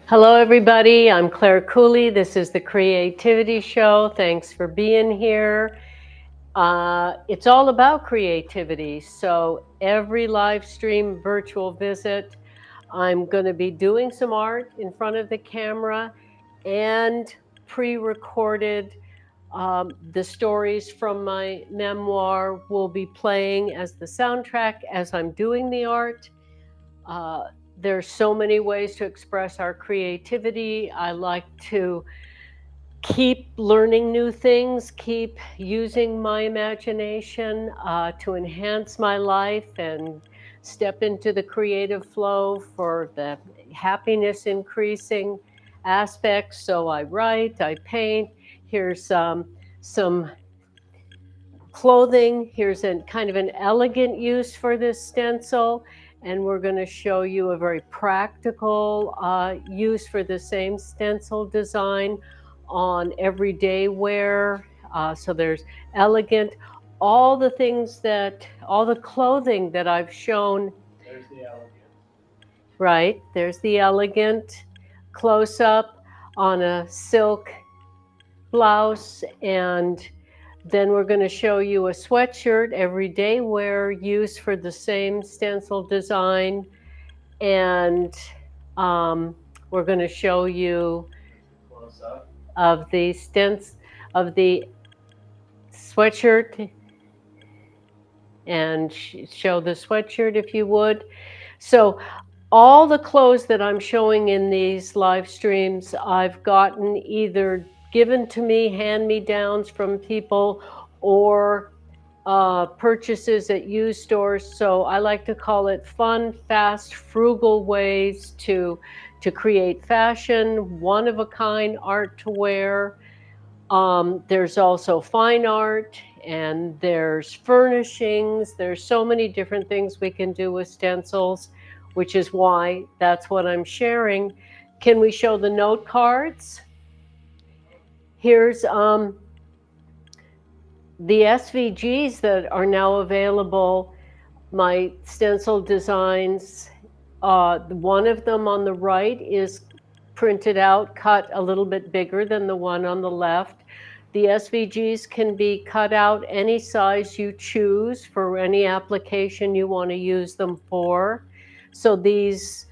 Hello, everybody. I'm Claire Cooley. This is the Creativity Show. Thanks for being here. It's all about creativity. So every live stream virtual visit, I'm going to be doing some art in front of the camera and pre-recorded. The stories from my memoir will be playing as the soundtrack as I'm doing the art. Uh, there's so many ways to express our creativity. I like to keep learning new things, keep using my imagination to enhance my life and step into the creative flow for the happiness increasing aspects. So I write, I paint. Here's some clothing. Here's a kind of an elegant use for this stencil. And we're going to show you a very practical use for the same stencil design on everyday wear. So there's elegant, all the things that, all the clothing that I've shown. There's the elegant. Right, there's the elegant close up on a silk blouse, and then we're going to show you a sweatshirt everyday wear use for the same stencil design. And we're going to show you Close up of the sweatshirt and show the sweatshirt if you would. So all the clothes that I'm showing in these live streams, I've gotten either given to me, hand-me-downs from people, or purchases at used stores. So I like to call it fun, fast, frugal ways to create fashion, one-of-a-kind art to wear. There's also fine art, and there's furnishings. There's so many different things we can do with stencils, which is why that's what I'm sharing. Can we show the note cards? Here's the SVGs that are now available, my stencil designs. One of them on the right is printed out, cut a little bit bigger than the one on the left. The SVGs can be cut out any size you choose for any application you want to use them for. So these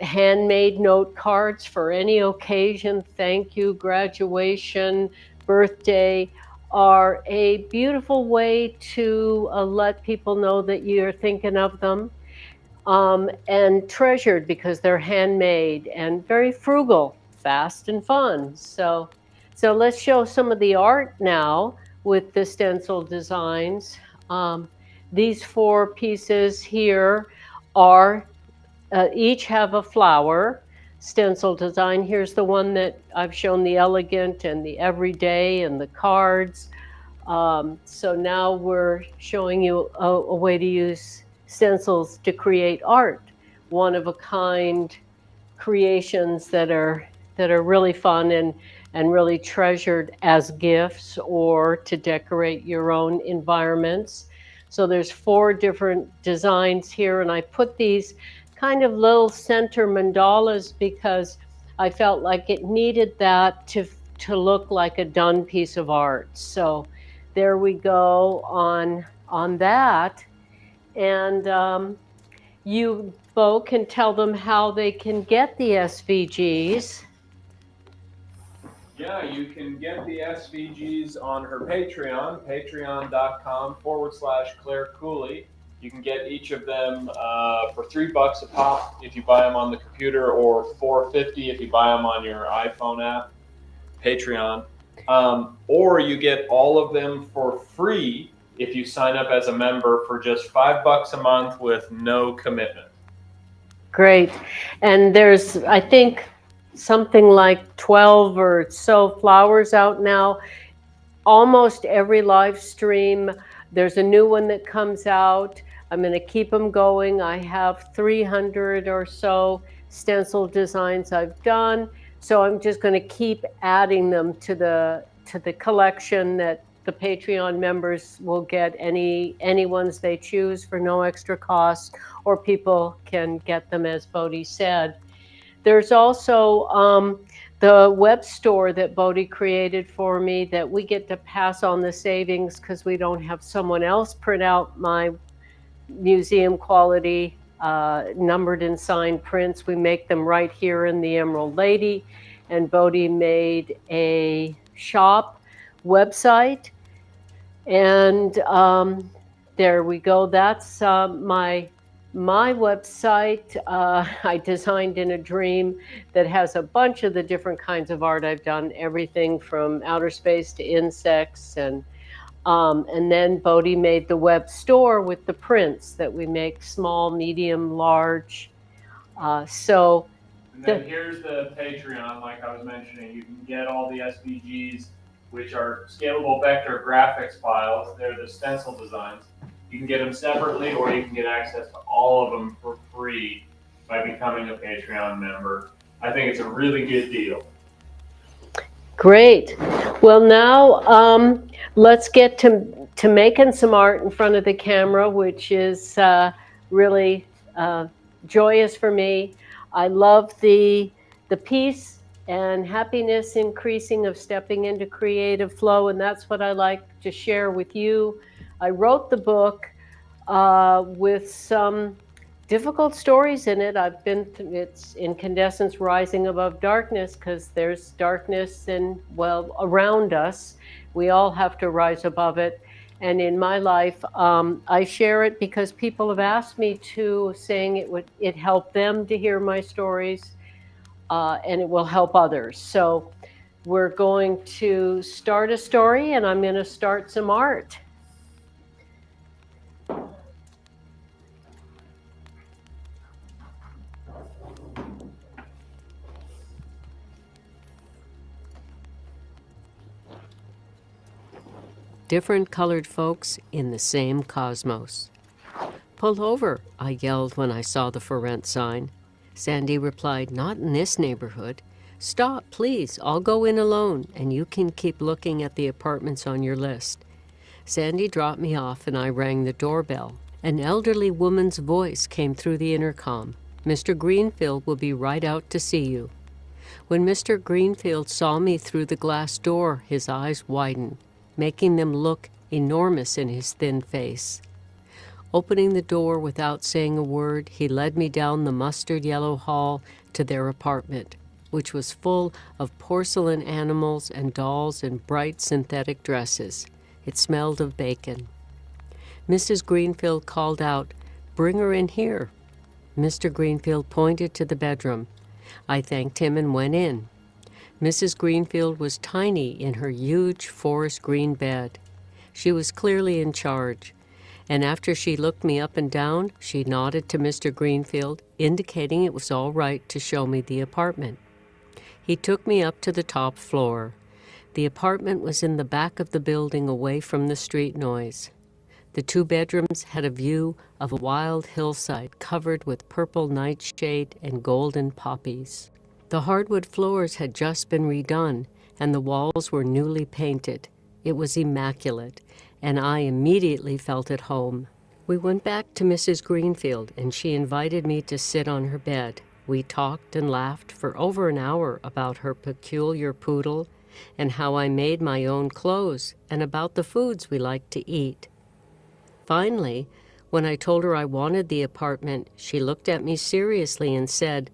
handmade note cards for any occasion, thank you, graduation, birthday, are a beautiful way to let people know that you're thinking of them. And treasured because they're handmade and very frugal, fast and fun. So let's show some of the art now with the stencil designs. These 4 pieces here are each have a flower stencil design. Here's the one that I've shown, the elegant and the everyday and the cards. So now we're showing you a way to use stencils to create art, one-of-a-kind creations that are really fun and really treasured as gifts or to decorate your own environments. So there's 4 different designs here, and I put these kind of little center mandalas because I felt like it needed that to look like a done piece of art. So there we go on that. And you, Bo, can tell them how they can get the SVGs. Yeah, you can get the SVGs on her Patreon, patreon.com/Claire Cooley. You can get each of them for $3 a pop if you buy them on the computer, or $4.50 if you buy them on your iPhone app, Patreon. Or you get all of them for free if you sign up as a member for just $5 a month with no commitment. Great. And there's, I think, something like 12 or so flowers out now. Almost every live stream, there's a new one that comes out. I'm going to keep them going. I have 300 or so stencil designs I've done. So I'm just going to keep adding them to the collection that the Patreon members will get any ones they choose for no extra cost, or people can get them as Bodhi said. There's also the web store that Bodhi created for me that we get to pass on the savings because we don't have someone else print out my museum quality numbered and signed prints. We make them right here in the Emerald Lady, and Bodhi made a shop website, and there we go. That's my website. I designed in a dream that has a bunch of the different kinds of art I've done, everything from outer space to insects, and then Bodhi made the web store with the prints that we make, small, medium, large. And then here's the Patreon, like I was mentioning. You can get all the SVGs, which are scalable vector graphics files. They're the stencil designs. You can get them separately, or you can get access to all of them for free by becoming a Patreon member. I think it's a really good deal. Great. Well, now let's get to making some art in front of the camera, which is really joyous for me. I love the peace and happiness increasing of stepping into creative flow, and that's what I like to share with you. I wrote the book with some difficult stories in it. It's Incandescence Rising Above Darkness, because there's darkness around us. We all have to rise above it. And in my life, I share it because people have asked me to, saying it helped them to hear my stories, and it will help others. So we're going to start a story, and I'm going to start some art. Different colored folks in the same cosmos. "Pull over," I yelled when I saw the for rent sign. Sandy replied, "Not in this neighborhood. Stop, please. I'll go in alone, and you can keep looking at the apartments on your list." Sandy dropped me off, and I rang the doorbell. An elderly woman's voice came through the intercom. "Mr. Greenfield will be right out to see you." When Mr. Greenfield saw me through the glass door, his eyes widened, making them look enormous in his thin face. Opening the door without saying a word, he led me down the mustard yellow hall to their apartment, which was full of porcelain animals and dolls in bright synthetic dresses. It smelled of bacon. Mrs. Greenfield called out, "Bring her in here." Mr. Greenfield pointed to the bedroom. I thanked him and went in. Mrs. Greenfield was tiny in her huge forest green bed. She was clearly in charge, and after she looked me up and down, she nodded to Mr. Greenfield, indicating it was all right to show me the apartment. He took me up to the top floor. The apartment was in the back of the building, away from the street noise. The 2 bedrooms had a view of a wild hillside covered with purple nightshade and golden poppies. The hardwood floors had just been redone, and the walls were newly painted. It was immaculate, and I immediately felt at home. We went back to Mrs. Greenfield, and she invited me to sit on her bed. We talked and laughed for over an hour about her peculiar poodle, and how I made my own clothes, and about the foods we liked to eat. Finally, when I told her I wanted the apartment, she looked at me seriously and said,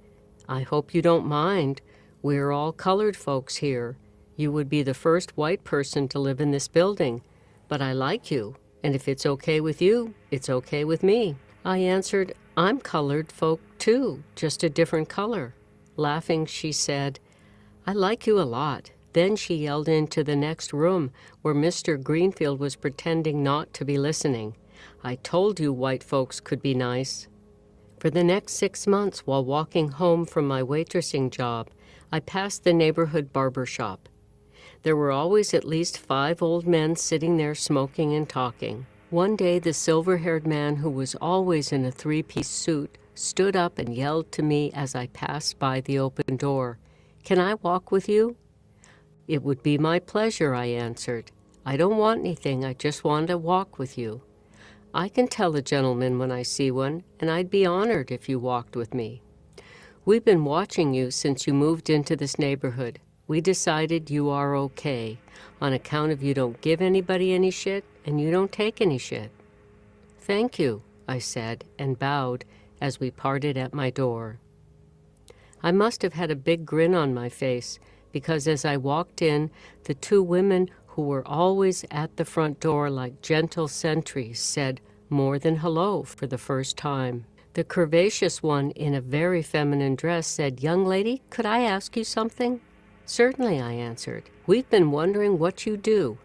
"I hope you don't mind. We're all colored folks here. You would be the first white person to live in this building. But I like you, and if it's okay with you, it's okay with me." I answered, "I'm colored folk too, just a different color." Laughing, she said, "I like you a lot." Then she yelled into the next room, where Mr. Greenfield was pretending not to be listening. "I told you white folks could be nice." For the next 6 months, while walking home from my waitressing job, I passed the neighborhood barber shop. There were always at least 5 old men sitting there smoking and talking. One day, the silver-haired man, who was always in a 3-piece suit, stood up and yelled to me as I passed by the open door, "Can I walk with you?" "It would be my pleasure," I answered. "I don't want anything, I just want to walk with you." "I can tell a gentleman when I see one, and I'd be honored if you walked with me." We've been watching you since you moved into this neighborhood. We decided you are okay on account of you don't give anybody any shit and you don't take any shit. Thank you, I said, and bowed as we parted at my door. I must have had a big grin on my face because as I walked in, the two women who were always at the front door like gentle sentries said more than hello for the first time. The curvaceous one in a very feminine dress said, "Young lady, could I ask you something?" "Certainly," I answered. "We've been wondering what you do.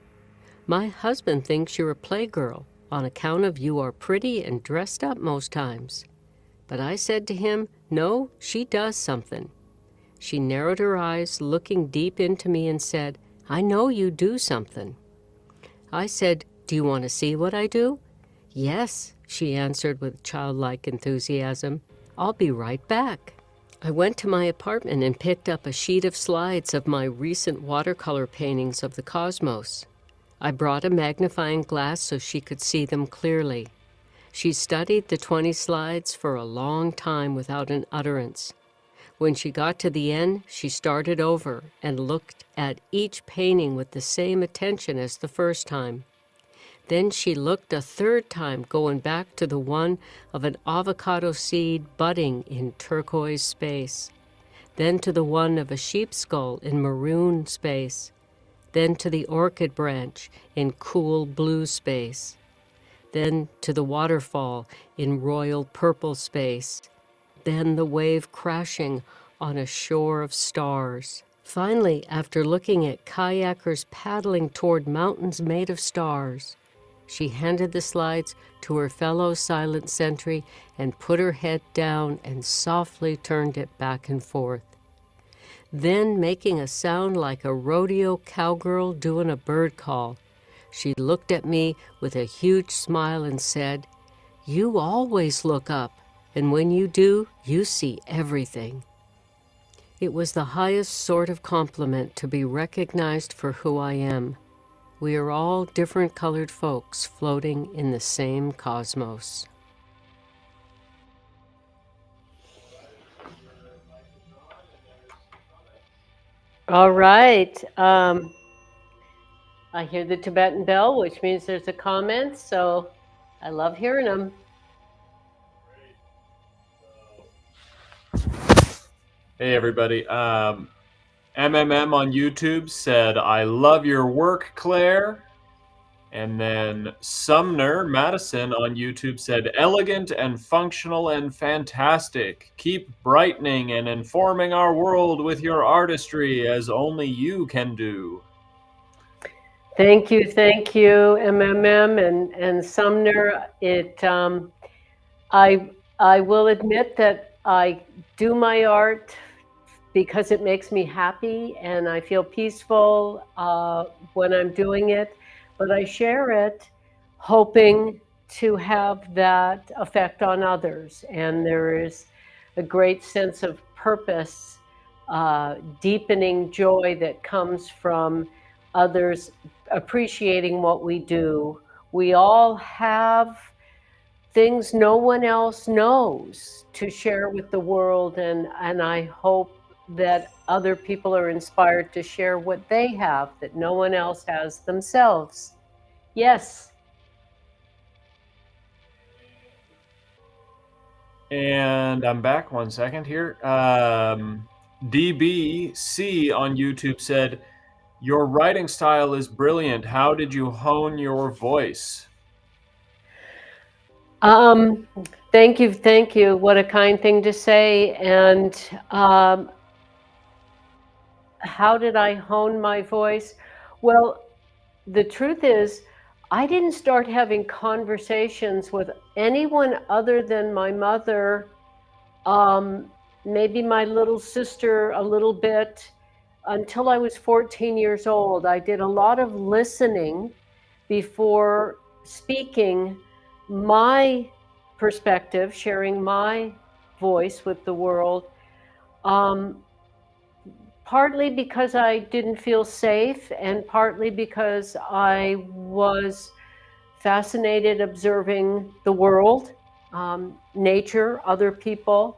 My husband thinks you're a playgirl on account of you are pretty and dressed up most times." But I said to him, "No, she does something." She narrowed her eyes, looking deep into me, and said, "I know you do something." I said, "Do you want to see what I do?" "Yes," she answered with childlike enthusiasm. "I'll be right back." I went to my apartment and picked up a sheet of slides of my recent watercolor paintings of the cosmos. I brought a magnifying glass so she could see them clearly. She studied the 20 slides for a long time without an utterance. When she got to the end, she started over and looked at each painting with the same attention as the first time. Then she looked a third time, going back to the one of an avocado seed budding in turquoise space, then to the one of a sheep skull in maroon space, then to the orchid branch in cool blue space, then to the waterfall in royal purple space, then the wave crashing on a shore of stars. Finally, after looking at kayakers paddling toward mountains made of stars, she handed the slides to her fellow silent sentry and put her head down and softly turned it back and forth. Then, making a sound like a rodeo cowgirl doing a bird call, she looked at me with a huge smile and said, "You always look up, and when you do, you see everything." It was the highest sort of compliment to be recognized for who I am. We are all different colored folks floating in the same cosmos. All right. I hear the Tibetan bell, which means there's a comment, so I love hearing them. Hey everybody. MMM on YouTube said, "I love your work, Claire." And then Sumner Madison on YouTube said, "Elegant and functional and fantastic. Keep brightening and informing our world with your artistry as only you can do." Thank you, MMM and Sumner. I will admit that I do my art because it makes me happy and I feel peaceful when I'm doing it, but I share it hoping to have that effect on others. And there is a great sense of purpose, deepening joy that comes from others appreciating what we do. We all have things no one else knows to share with the world, and I hope that other people are inspired to share what they have that no one else has themselves. Yes. And I'm back 1 second here. DBC on YouTube said, "Your writing style is brilliant. How did you hone your voice?" Thank you. What a kind thing to say. And how did I hone my voice? Well, the truth is, I didn't start having conversations with anyone other than my mother, maybe my little sister a little bit, until I was 14 years old. I did a lot of listening before speaking my perspective, sharing my voice with the world. Partly because I didn't feel safe, and partly because I was fascinated observing the world, nature, other people.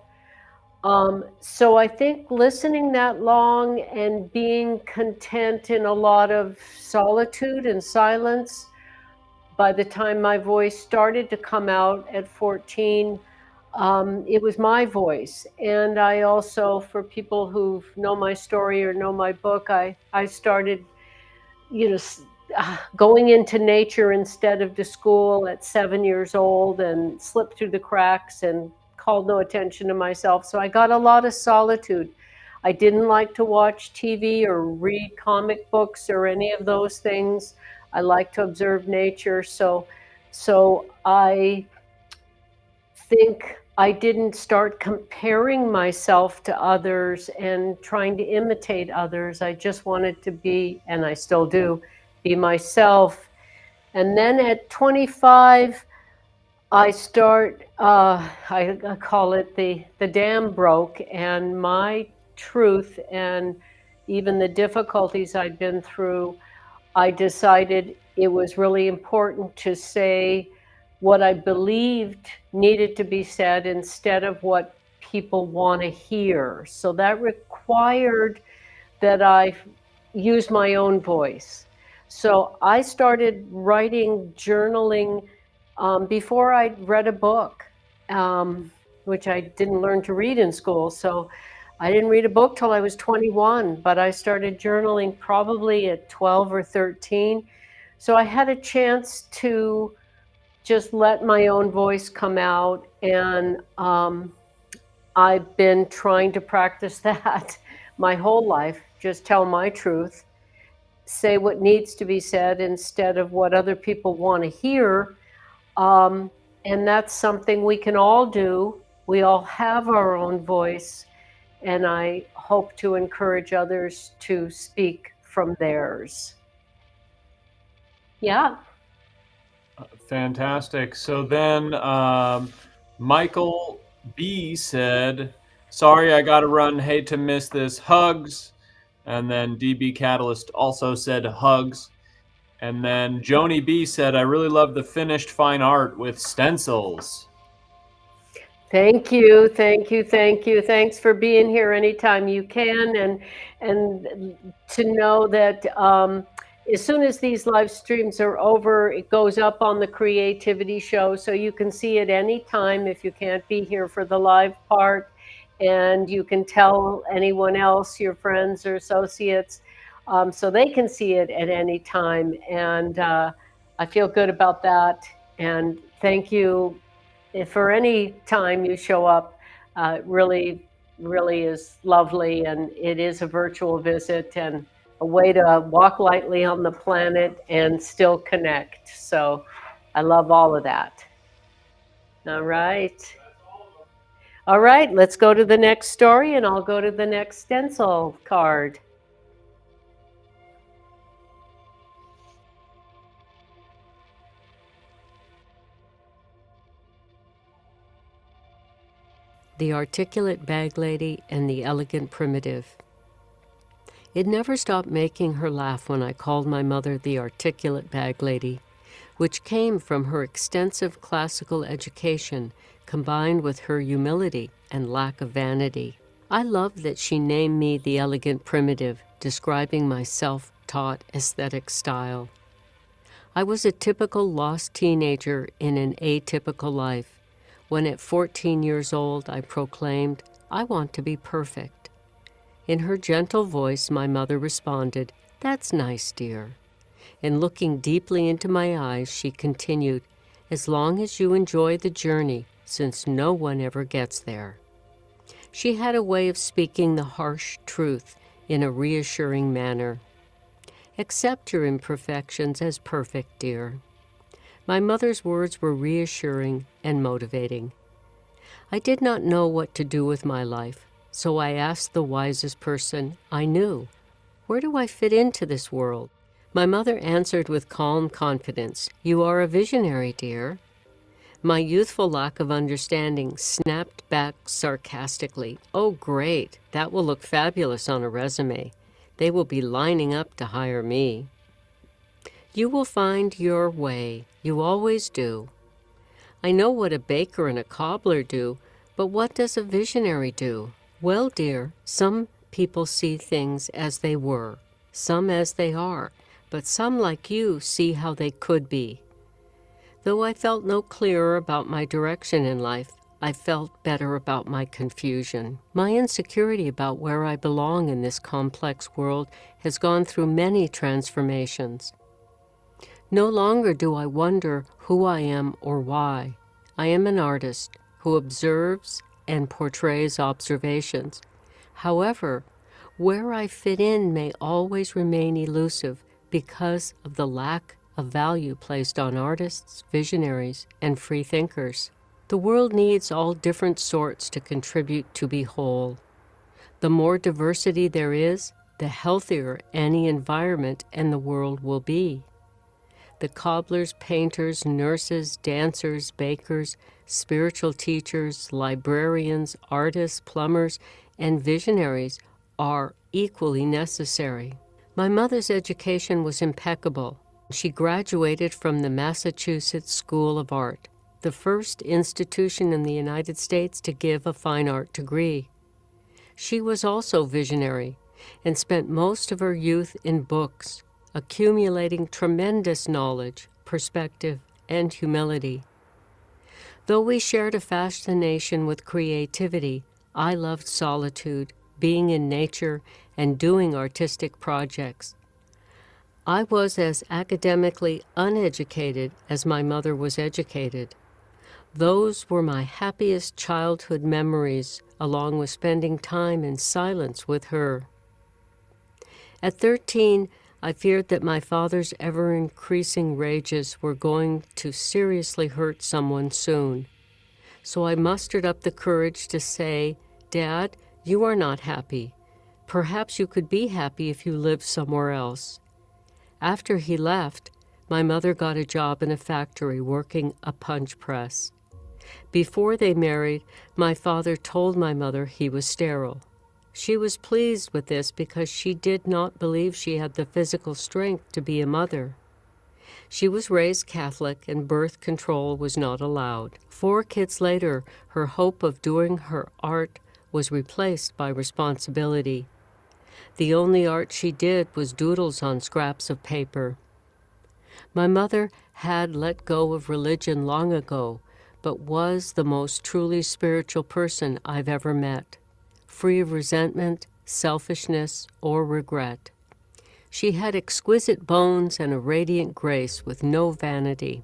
So I think listening that long and being content in a lot of solitude and silence, by the time my voice started to come out at 14, it was my voice. And I also, for people who know my story or know my book, I started, you know, going into nature instead of to school at 7 years old and slipped through the cracks and called no attention to myself. So I got a lot of solitude. I didn't like to watch TV or read comic books or any of those things. I like to observe nature. So I think I didn't start comparing myself to others and trying to imitate others. I just wanted to be, and I still do, be myself. And then at 25, I start, I call it the dam broke, and my truth and even the difficulties I'd been through, I decided it was really important to say what I believed needed to be said instead of what people want to hear. So that required that I use my own voice. So I started writing, journaling before I read a book, which I didn't learn to read in school. So I didn't read a book till I was 21, but I started journaling probably at 12 or 13. So I had a chance to just let my own voice come out, and I've been trying to practice that my whole life. Just tell my truth, say what needs to be said instead of what other people want to hear. And that's something we can all do. We all have our own voice, and I hope to encourage others to speak from theirs. Yeah. Fantastic. So then Michael B said, sorry, I got to run. Hate to miss this. Hugs. And then DB Catalyst also said hugs. And then Joni B said, I really love the finished fine art with stencils. Thank you, thank you, thank you. Thanks for being here anytime you can, and to know that as soon as these live streams are over, it goes up on the Creativity Show, so you can see it anytime if you can't be here for the live part, and you can tell anyone else, your friends or associates, so they can see it at any time. And I feel good about that. And thank you. If for any time you show up, really, really is lovely, and it is a virtual visit and a way to walk lightly on the planet and still connect. So I love all of that. All right. All right, let's go to the next story, and I'll go to the next stencil card. The Articulate Bag Lady and the Elegant Primitive. It never stopped making her laugh when I called my mother the Articulate Bag Lady, which came from her extensive classical education combined with her humility and lack of vanity. I love that she named me the Elegant Primitive, describing my self-taught aesthetic style. I was a typical lost teenager in an atypical life, when at 14 years old I proclaimed, I want to be perfect. In her gentle voice, my mother responded, that's nice, dear. And looking deeply into my eyes, she continued, as long as you enjoy the journey, since no one ever gets there. She had a way of speaking the harsh truth in a reassuring manner. Accept your imperfections as perfect, dear. My mother's words were reassuring and motivating. I did not know what to do with my life, so I asked the wisest person I knew, where do I fit into this world? My mother answered with calm confidence, you are a visionary, dear. My youthful lack of understanding snapped back sarcastically, oh great, that will look fabulous on a resume. They will be lining up to hire me. You will find your way. You always do. I know what a baker and a cobbler do, But what does a visionary do? Well, dear, some people see things as they were, some as they are, but some, like you, see how they could be. Though I felt no clearer about my direction in life, I felt better about my confusion. My insecurity about where I belong in this complex world has gone through many transformations. No longer do I wonder who I am or why. I am an artist who observes and portrays observations. However, where I fit in may always remain elusive because of the lack of value placed on artists, visionaries, and free thinkers. The world needs all different sorts to contribute to be whole. The more diversity there is, the healthier any environment and the world will be. The cobblers, painters, nurses, dancers, bakers, spiritual teachers, librarians, artists, plumbers, and visionaries are equally necessary. My mother's education was impeccable. She graduated from the Massachusetts School of Art, the first institution in the United States to give a fine art degree. She was also visionary and spent most of her youth in books, accumulating tremendous knowledge, perspective, and humility. Though we shared a fascination with creativity, I loved solitude, being in nature, and doing artistic projects. I was as academically uneducated as my mother was educated. Those were my happiest childhood memories, along with spending time in silence with her. At 13, I feared that my father's ever-increasing rages were going to seriously hurt someone soon. So I mustered up the courage to say, "Dad, you are not happy. Perhaps you could be happy if you lived somewhere else." After he left, my mother got a job in a factory working a punch press. Before they married, my father told my mother he was sterile. She was pleased with this because she did not believe she had the physical strength to be a mother. She was raised Catholic and birth control was not allowed. 4 kids later, her hope of doing her art was replaced by responsibility. The only art she did was doodles on scraps of paper. My mother had let go of religion long ago, but was the most truly spiritual person I've ever met, free of resentment, selfishness, or regret. She had exquisite bones and a radiant grace with no vanity.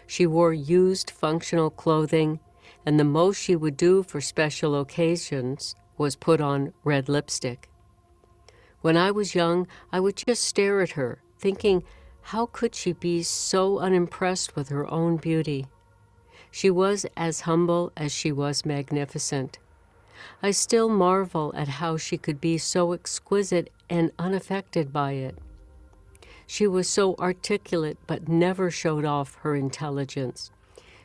She wore used functional clothing, and the most she would do for special occasions was put on red lipstick. When I was young, I would just stare at her, thinking, how could she be so unimpressed with her own beauty? She was as humble as she was magnificent. I still marvel at how she could be so exquisite and unaffected by it. She was so articulate but never showed off her intelligence.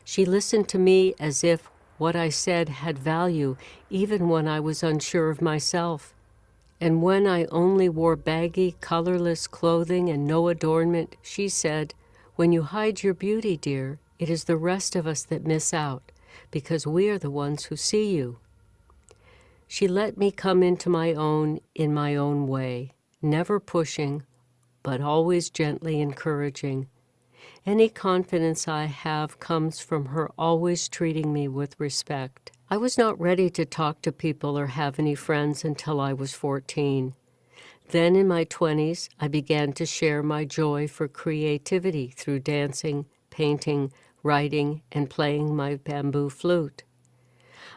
She listened to me as if what I said had value even when I was unsure of myself. And when I only wore baggy, colorless clothing and no adornment, she said, "When you hide your beauty, dear, it is the rest of us that miss out, because we are the ones who see you." She let me come into my own in my own way, never pushing, but always gently encouraging. Any confidence I have comes from her always treating me with respect. I was not ready to talk to people or have any friends until I was 14. Then in my 20s, I began to share my joy for creativity through dancing, painting, writing, and playing my bamboo flute.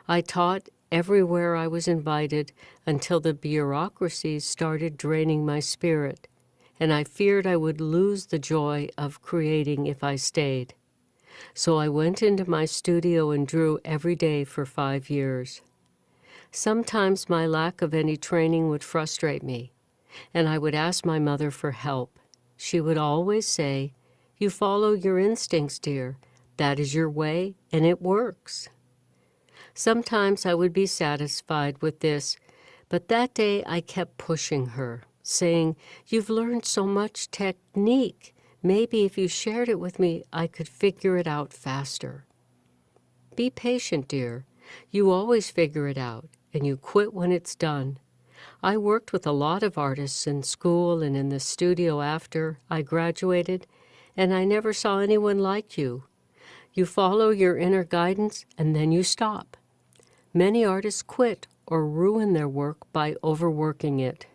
I taught everywhere I was invited until the bureaucracies started draining my spirit, and I feared I would lose the joy of creating if I stayed. So I went into my studio and drew every day for 5 years. Sometimes my lack of any training would frustrate me, and I would ask my mother for help. She would always say, "You follow your instincts, dear. That is your way, and it works." Sometimes I would be satisfied with this, but that day I kept pushing her, saying, "You've learned so much technique. Maybe if you shared it with me, I could figure it out faster." "Be patient, dear. You always figure it out, and you quit when it's done. I worked with a lot of artists in school and in the studio after I graduated, and I never saw anyone like you. You follow your inner guidance, and then you stop. Many artists quit or ruin their work by overworking it.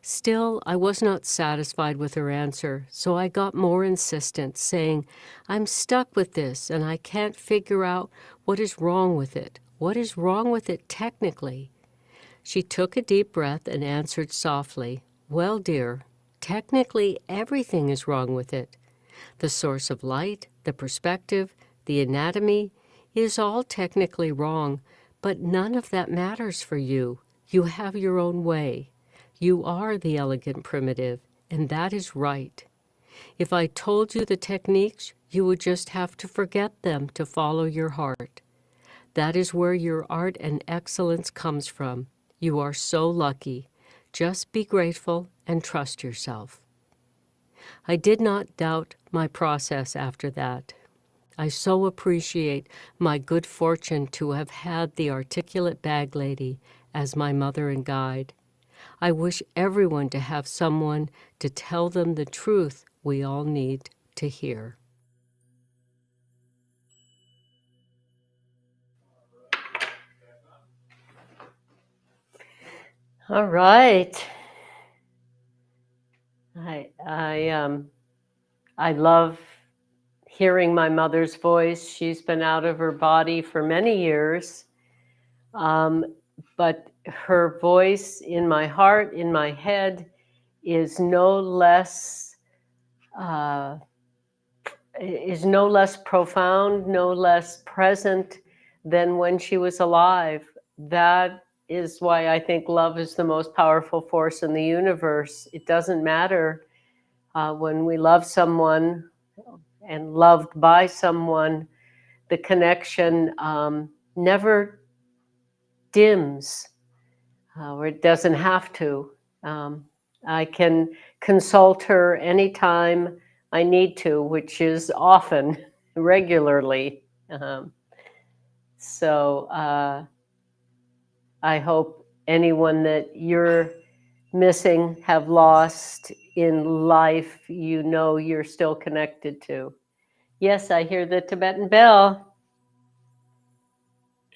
Still, I was not satisfied with her answer, so I got more insistent, saying, I'm stuck with this, and I can't figure out what is wrong with it. What is wrong with it technically? She took a deep breath and answered softly, Well, dear, technically everything is wrong with it. The source of light, the perspective, the anatomy is all technically wrong, but none of that matters for you. You have your own way. You are the elegant primitive, and that is right. If I told you the techniques, you would just have to forget them to follow your heart. That is where your art and excellence comes from. You are so lucky. Just be grateful and trust yourself. I did not doubt my process after that. I so appreciate my good fortune to have had the articulate bag lady as my mother and guide. I wish everyone to have someone to tell them the truth we all need to hear. All right. I love hearing my mother's voice. She's been out of her body for many years, but her voice in my heart, in my head, is no less profound, no less present than when she was alive. That is why I think love is the most powerful force in the universe. It doesn't matter when we love someone and loved by someone, the connection never dims, or it doesn't have to. I can consult her anytime I need to, which is often, regularly. So I hope anyone that you're missing, have lost in life, you know you're still connected to. Yes, I hear the Tibetan bell.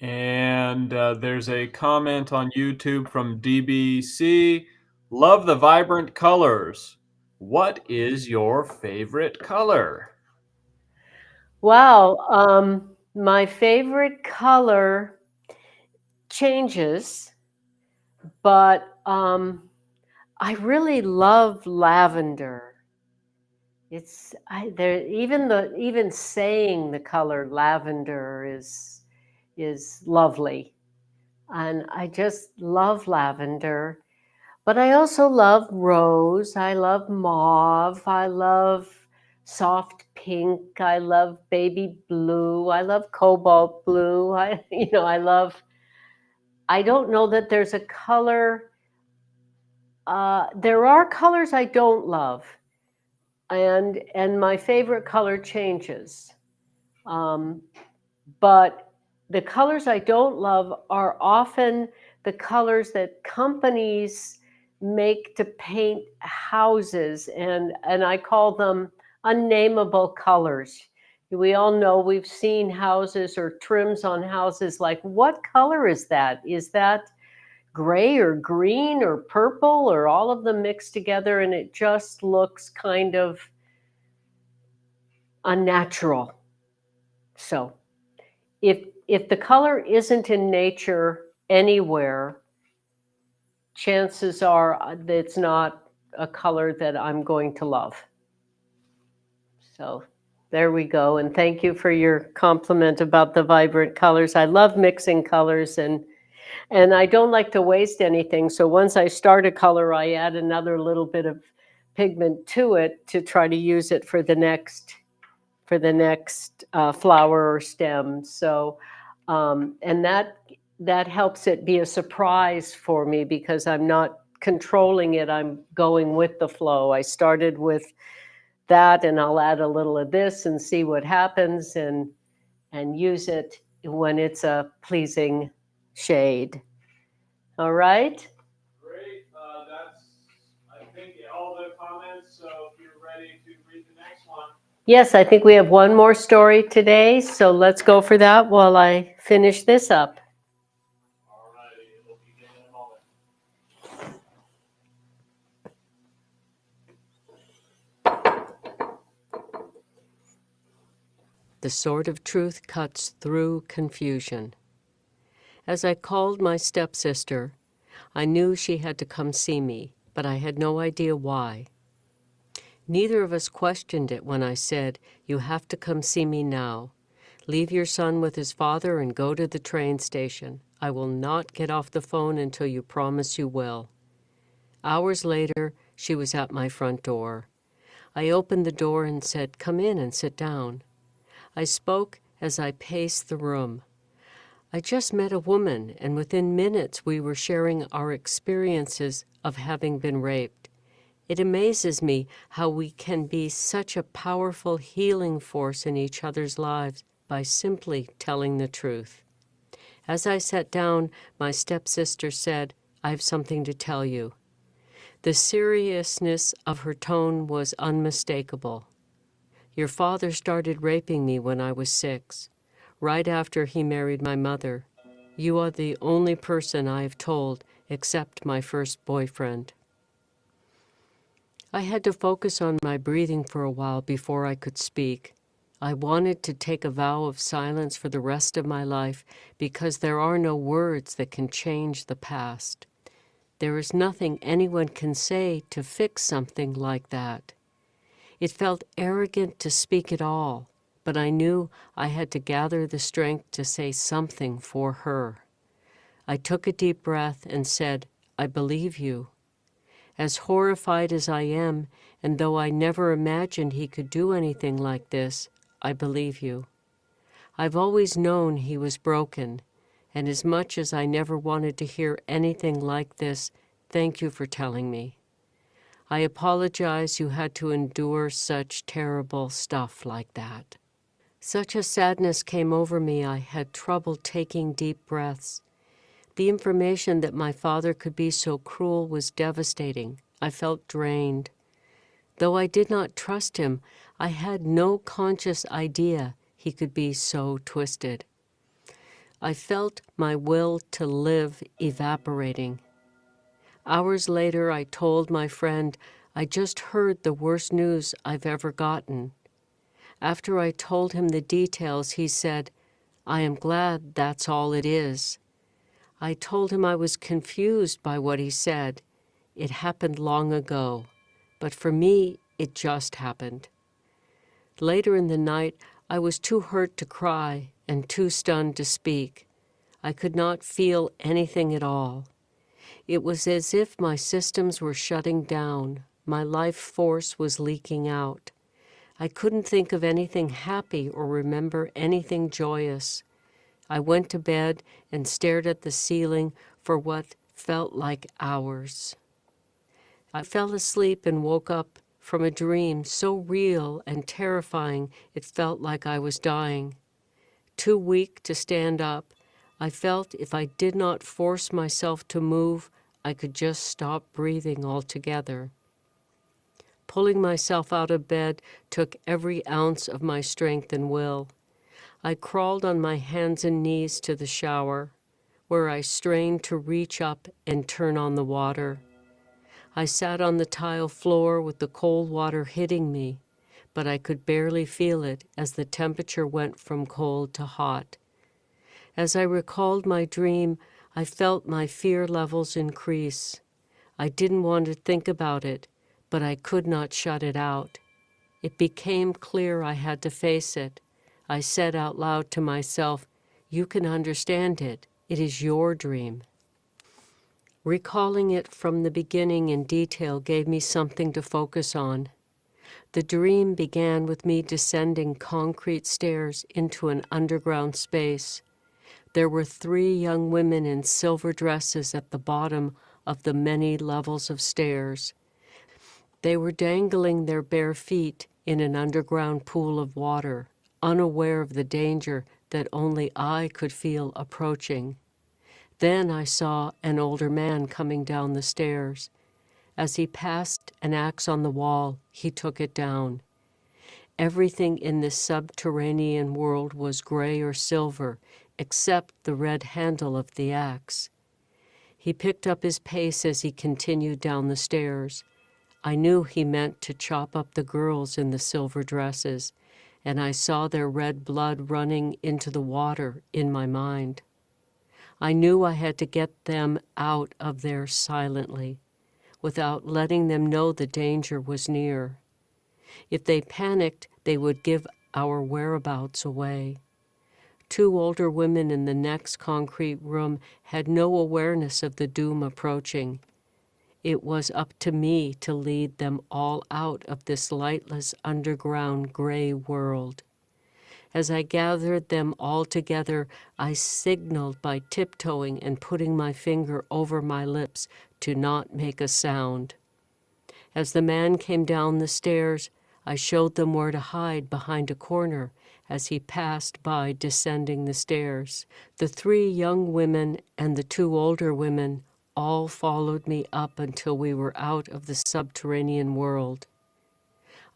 And there's a comment on YouTube from DBC. Love the vibrant colors. What is your favorite color? Wow, my favorite color changes, but I really love lavender. It's even saying the color lavender is lovely, and I just love lavender. But I also love rose. I love mauve. I love soft pink. I love baby blue. I love cobalt blue. I don't know that there's a color. There are colors I don't love, and my favorite color changes. But the colors I don't love are often the colors that companies make to paint houses, and I call them unnameable colors. We all know, we've seen houses or trims on houses like, what color is that? Is that gray or green or purple or all of them mixed together? And it just looks kind of unnatural. So if the color isn't in nature anywhere, chances are that it's not a color that I'm going to love. So there we go. And thank you for your compliment about the vibrant colors. I love mixing colors, and I don't like to waste anything. So once I start a color, I add another little bit of pigment to it to try to use it for the next flower or stem. So and that helps it be a surprise for me, because I'm not controlling it. I'm going with the flow. I started with that, and I'll add a little of this and see what happens, and use it when it's a pleasing shade. All right? Great. That's, I think, all the comments. So if you're ready to read the next one. Yes, I think we have one more story today, so let's go for that while I finish this up. All righty. It'll begin in a moment. The sword of truth cuts through confusion. As I called my stepsister, I knew she had to come see me, but I had no idea why. Neither of us questioned it when I said, "You have to come see me now. Leave your son with his father and go to the train station. I will not get off the phone until you promise you will." Hours later, she was at my front door. I opened the door and said, "Come in and sit down." I spoke as I paced the room. I just met a woman, and within minutes we were sharing our experiences of having been raped. It amazes me how we can be such a powerful healing force in each other's lives by simply telling the truth. As I sat down, my stepsister said, "I have something to tell you." The seriousness of her tone was unmistakable. "Your father started raping me when I was 6, right after he married my mother. You are the only person I have told, except my first boyfriend." I had to focus on my breathing for a while before I could speak. I wanted to take a vow of silence for the rest of my life because there are no words that can change the past. There is nothing anyone can say to fix something like that. It felt arrogant to speak at all, but I knew I had to gather the strength to say something for her. I took a deep breath and said, "I believe you." As horrified as I am, and though I never imagined he could do anything like this, I believe you. I've always known he was broken, and as much as I never wanted to hear anything like this, thank you for telling me. I apologize you had to endure such terrible stuff like that. Such a sadness came over me I had trouble taking deep breaths. The information that my father could be so cruel was devastating. I felt drained. Though I did not trust him, I had no conscious idea he could be so twisted. I felt my will to live evaporating. Hours later, I told my friend, "I just heard the worst news I've ever gotten." After I told him the details, he said, "I am glad that's all it is." I told him I was confused by what he said. It happened long ago, but for me, it just happened. Later in the night, I was too hurt to cry and too stunned to speak. I could not feel anything at all. It was as if my systems were shutting down. My life force was leaking out. I couldn't think of anything happy or remember anything joyous. I went to bed and stared at the ceiling for what felt like hours. I fell asleep and woke up from a dream so real and terrifying it felt like I was dying. Too weak to stand up, I felt if I did not force myself to move, I could just stop breathing altogether. Pulling myself out of bed took every ounce of my strength and will. I crawled on my hands and knees to the shower, where I strained to reach up and turn on the water. I sat on the tile floor with the cold water hitting me, but I could barely feel it as the temperature went from cold to hot. As I recalled my dream, I felt my fear levels increase. I didn't want to think about it, but I could not shut it out. It became clear I had to face it. I said out loud to myself, "You can understand it. It is your dream." Recalling it from the beginning in detail gave me something to focus on. The dream began with me descending concrete stairs into an underground space. There were 3 young women in silver dresses at the bottom of the many levels of stairs. They were dangling their bare feet in an underground pool of water, unaware of the danger that only I could feel approaching. Then I saw an older man coming down the stairs. As he passed an axe on the wall, he took it down. Everything in this subterranean world was gray or silver, except the red handle of the axe. He picked up his pace as he continued down the stairs. I knew he meant to chop up the girls in the silver dresses, and I saw their red blood running into the water in my mind. I knew I had to get them out of there silently, without letting them know the danger was near. If they panicked, they would give our whereabouts away. 2 older women in the next concrete room had no awareness of the doom approaching. It was up to me to lead them all out of this lightless underground gray world. As I gathered them all together, I signaled by tiptoeing and putting my finger over my lips to not make a sound. As the man came down the stairs, I showed them where to hide behind a corner as he passed by descending the stairs. The 3 young women and the 2 older women all followed me up until we were out of the subterranean world.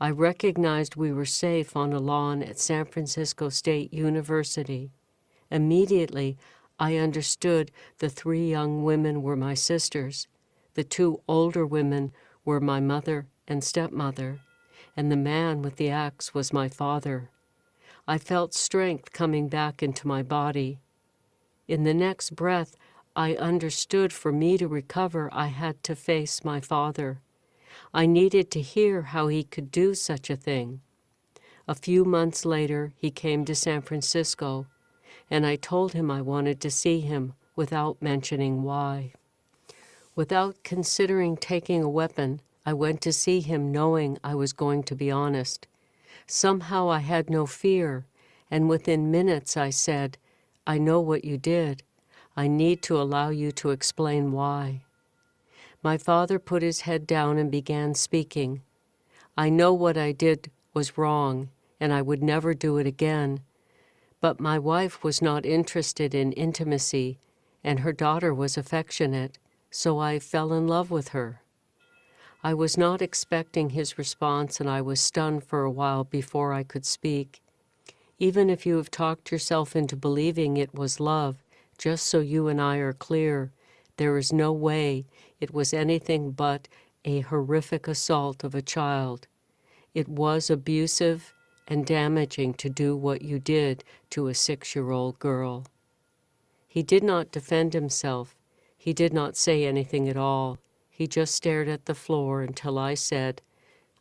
I recognized we were safe on a lawn at San Francisco State University. Immediately, I understood the 3 young women were my sisters. The 2 older women were my mother and stepmother, and the man with the axe was my father. I felt strength coming back into my body. In the next breath, I understood for me to recover, I had to face my father. I needed to hear how he could do such a thing. A few months later, he came to San Francisco, and I told him I wanted to see him without mentioning why. Without considering taking a weapon, I went to see him knowing I was going to be honest. Somehow I had no fear, and within minutes I said, "I know what you did. I need to allow you to explain why." My father put his head down and began speaking. I know what I did was wrong, and I would never do it again. But my wife was not interested in intimacy, and her daughter was affectionate, so I fell in love with her. I was not expecting his response, and I was stunned for a while before I could speak. Even if you have talked yourself into believing it was love, just so you and I are clear, there is no way it was anything but a horrific assault of a child. It was abusive and damaging to do what you did to a 6-year-old girl. He did not defend himself. He did not say anything at all. He just stared at the floor until I said,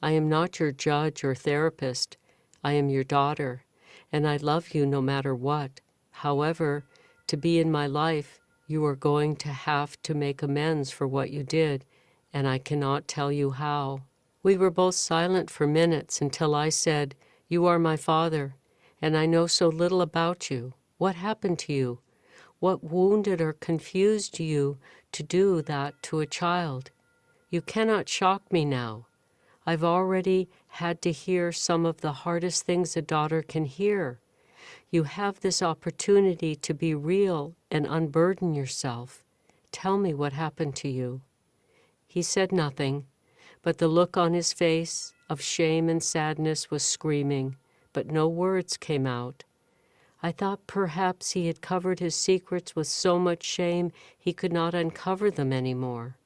"I am not your judge or therapist. I am your daughter, and I love you no matter what. However, to be in my life, you are going to have to make amends for what you did, and I cannot tell you how." We were both silent for minutes until I said, "You are my father, and I know so little about you. What happened to you? What wounded or confused you to do that to a child? You cannot shock me now. I've already had to hear some of the hardest things a daughter can hear. You have this opportunity to be real and unburden yourself. Tell me what happened to you." He said nothing, but the look on his face of shame and sadness was screaming, but no words came out. I thought perhaps he had covered his secrets with so much shame he could not uncover them anymore.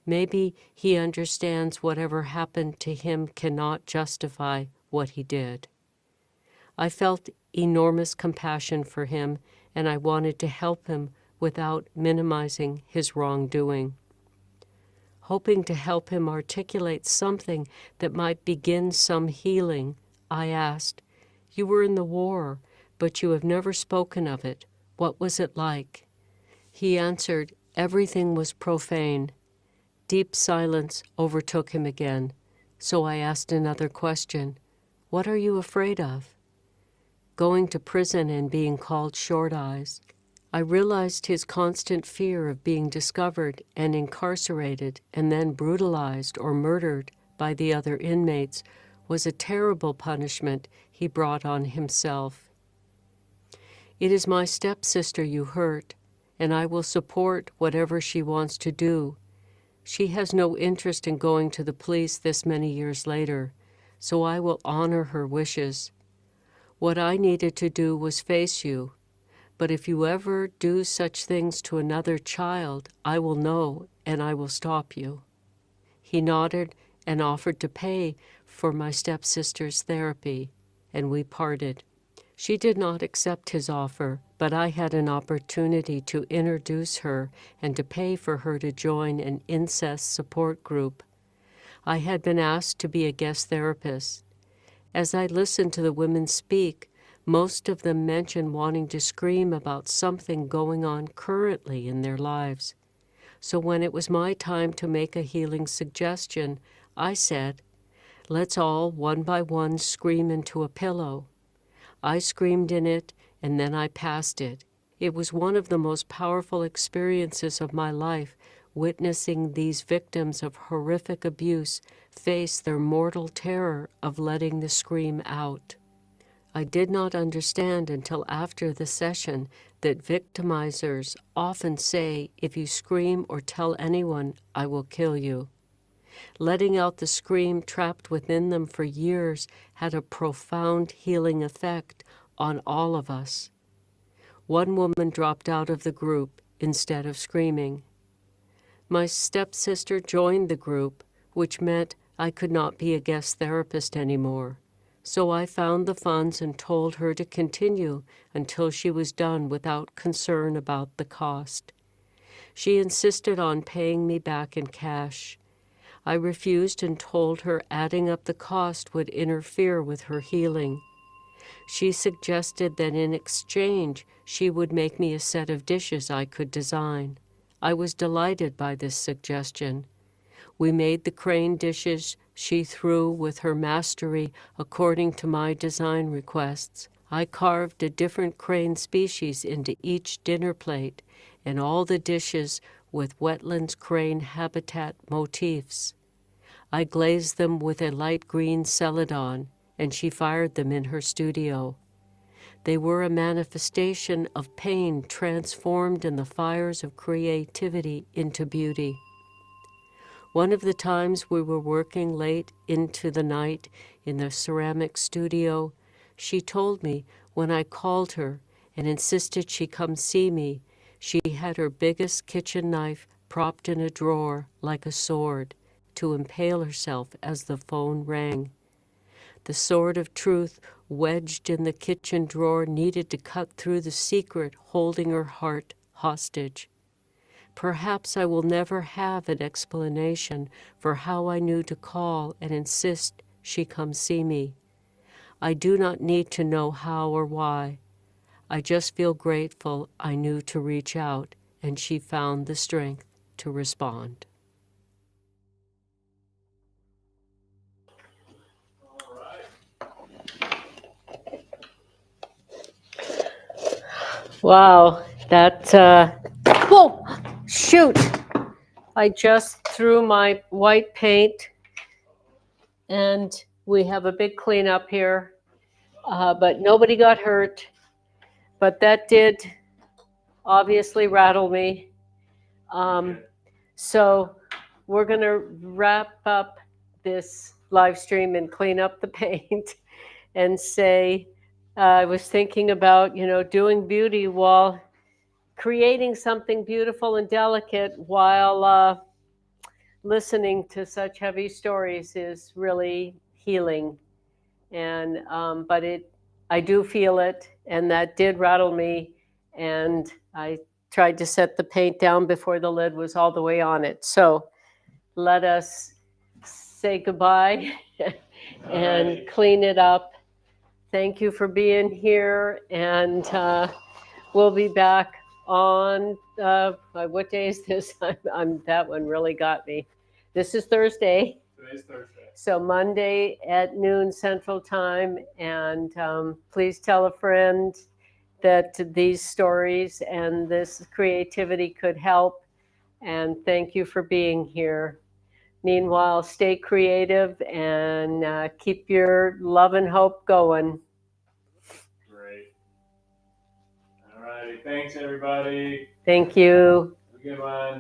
Maybe he understands whatever happened to him cannot justify what he did. I felt enormous compassion for him, and I wanted to help him without minimizing his wrongdoing. Hoping to help him articulate something that might begin some healing, I asked, "You were in the war, but you have never spoken of it. What was it like?" He answered, "Everything was profane." Deep silence overtook him again, so I asked another question. "What are you afraid of?" "Going to prison and being called Short Eyes." I realized his constant fear of being discovered and incarcerated and then brutalized or murdered by the other inmates was a terrible punishment he brought on himself. It is my stepsister you hurt, and I will support whatever she wants to do. She has no interest in going to the police this many years later, so I will honor her wishes. What I needed to do was face you, but if you ever do such things to another child, I will know and I will stop you." He nodded and offered to pay for my stepsister's therapy, and we parted. She did not accept his offer, but I had an opportunity to introduce her and to pay for her to join an incest support group. I had been asked to be a guest therapist. As I listened to the women speak, most of them mentioned wanting to scream about something going on currently in their lives. So when it was my time to make a healing suggestion, I said, "Let's all, one by one, scream into a pillow." I screamed in it, and then I passed it. It was one of the most powerful experiences of my life, witnessing these victims of horrific abuse face their mortal terror of letting the scream out. I did not understand until after the session that victimizers often say, "If you scream or tell anyone, I will kill you." Letting out the scream trapped within them for years had a profound healing effect on all of us. One woman dropped out of the group instead of screaming. My stepsister joined the group, which meant I could not be a guest therapist anymore. So I found the funds and told her to continue until she was done without concern about the cost. She insisted on paying me back in cash. I refused and told her adding up the cost would interfere with her healing. She suggested that in exchange she would make me a set of dishes I could design. I was delighted by this suggestion. We made the crane dishes she threw with her mastery according to my design requests. I carved a different crane species into each dinner plate and all the dishes with wetlands crane habitat motifs. I glazed them with a light green celadon, and she fired them in her studio. They were a manifestation of pain transformed in the fires of creativity into beauty. One of the times we were working late into the night in the ceramic studio, she told me when I called her and insisted she come see me, she had her biggest kitchen knife propped in a drawer like a sword to impale herself as the phone rang. The sword of truth wedged in the kitchen drawer needed to cut through the secret holding her heart hostage. Perhaps I will never have an explanation for how I knew to call and insist she come see me. I do not need to know how or why. I just feel grateful I knew to reach out, and she found the strength to respond. Wow, that, whoa, shoot. I just threw my white paint and we have a big cleanup here, but nobody got hurt. But that did obviously rattle me. So we're going to wrap up this live stream and clean up the paint and say, I was thinking about, doing beauty while creating something beautiful and delicate while listening to such heavy stories is really healing. And but I do feel it, and that did rattle me. And I tried to set the paint down before the lid was all the way on it. So let us say goodbye and clean it up. Thank you for being here, and we'll be back on what day is this? I'm that one really got me. This is Thursday. Today's Thursday. So Monday at noon Central Time, and please tell a friend that these stories and this creativity could help. And thank you for being here. Meanwhile, stay creative and keep your love and hope going. Great. Thanks, everybody. Thank you. Have a good one.